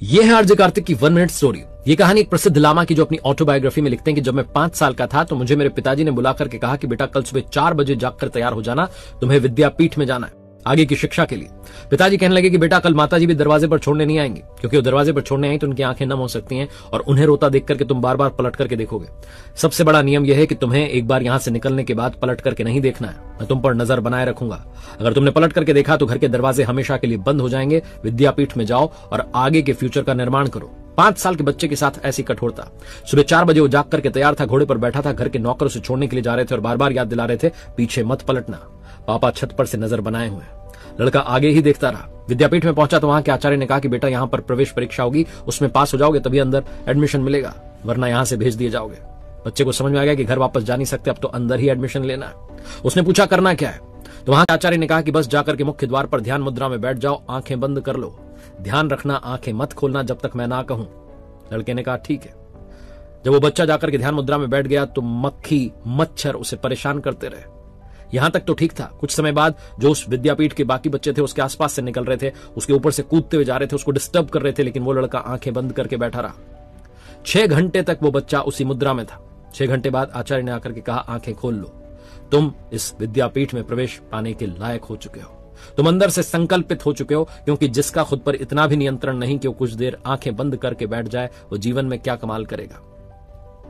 यह है आरजे कार्तिक की 1 मिनट स्टोरी। ये कहानी एक प्रसिद्ध लामा की जो अपनी ऑटोबायोग्राफी में लिखते हैं कि जब मैं 5 साल का था तो मुझे मेरे पिताजी ने बुलाकर के कहा कि बेटा कल सुबह 4 बजे जागकर तैयार हो जाना, तुम्हें विद्यापीठ में जाना है आगे की शिक्षा के लिए। पिताजी कहने लगे कि बेटा कल माताजी भी दरवाजे पर छोड़ने नहीं आएंगे, क्योंकि वो दरवाजे पर छोड़ने आई तो उनकी आंखें नम हो सकती हैं और उन्हें रोता देख करके तुम बार बार पलट करके देखोगे। सबसे बड़ा नियम यह है कि तुम्हें एक बार यहां से निकलने के बाद पलट करके नहीं देखना है, मैं तुम पर नजर बनाए रखूंगा। अगर तुमने पलट करके देखा तो घर के दरवाजे हमेशा के लिए बंद हो जाएंगे। विद्यापीठ में जाओ और आगे के फ्यूचर का निर्माण करो। 5 साल के बच्चे के साथ ऐसी कठोरता। सुबह 4 बजे वो जाग करके तैयार था, घोड़े पर बैठा था, घर के नौकर उसे छोड़ने के लिए जा रहे थे और बार बार याद दिला रहे थे पीछे मत पलटना। पापा छत पर से नजर बनाए हुए। लड़का आगे ही देखता रहा। विद्यापीठ में पहुंचा तो वहां के आचार्य ने कहा कि बेटा यहां पर प्रवेश परीक्षा होगी, उसमें पास हो जाओगे तभी अंदर एडमिशन मिलेगा, वरना यहां से भेज दिए जाओगे। बच्चे को समझ में आ गया कि घर वापस जा नहीं सकते, अब तो अंदर ही एडमिशन लेना है। उसने पूछा करना क्या है, तो वहां के आचार्य ने कहा कि बस जाकर के मुख्य द्वार पर ध्यान मुद्रा में बैठ जाओ, आंखें बंद कर लो, ध्यान रखना आंखें मत खोलना जब तक मैं ना कहूं। लड़के ने कहा ठीक है। जब वो बच्चा जाकर के ध्यान मुद्रा में बैठ गया तो मक्खी मच्छर उसे परेशान करते रहे। यहां तक तो ठीक था। कुछ समय बाद जो उस विद्यापीठ के बाकी बच्चे थे उसके आसपास से निकल रहे थे, उसके ऊपर से कूदते हुए जा रहे थे, उसको डिस्टर्ब कर रहे थे, लेकिन वो लड़का आंखें बंद करके बैठा रहा। 6 घंटे तक वो बच्चा उसी मुद्रा में था। 6 घंटे बाद आचार्य ने आकर के कहा आंखें खोल लो, तुम इस विद्यापीठ में प्रवेश पाने के लायक हो चुके हो, तुम अंदर से संकल्पित हो चुके हो, क्योंकि जिसका खुद पर इतना भी नियंत्रण नहीं कि वो कुछ देर आंखें बंद करके बैठ जाए, वो जीवन में क्या कमाल करेगा।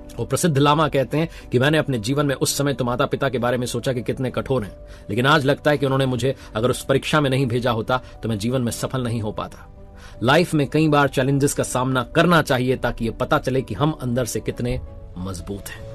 वो प्रसिद्ध लामा कहते हैं कि मैंने अपने जीवन में उस समय तो माता पिता के बारे में सोचा कि कितने कठोर हैं, लेकिन आज लगता है कि उन्होंने मुझे अगर उस परीक्षा में नहीं भेजा होता तो मैं जीवन में सफल नहीं हो पाता। लाइफ में कई बार चैलेंजेस का सामना करना चाहिए ताकि ये पता चले कि हम अंदर से कितने मजबूत हैं।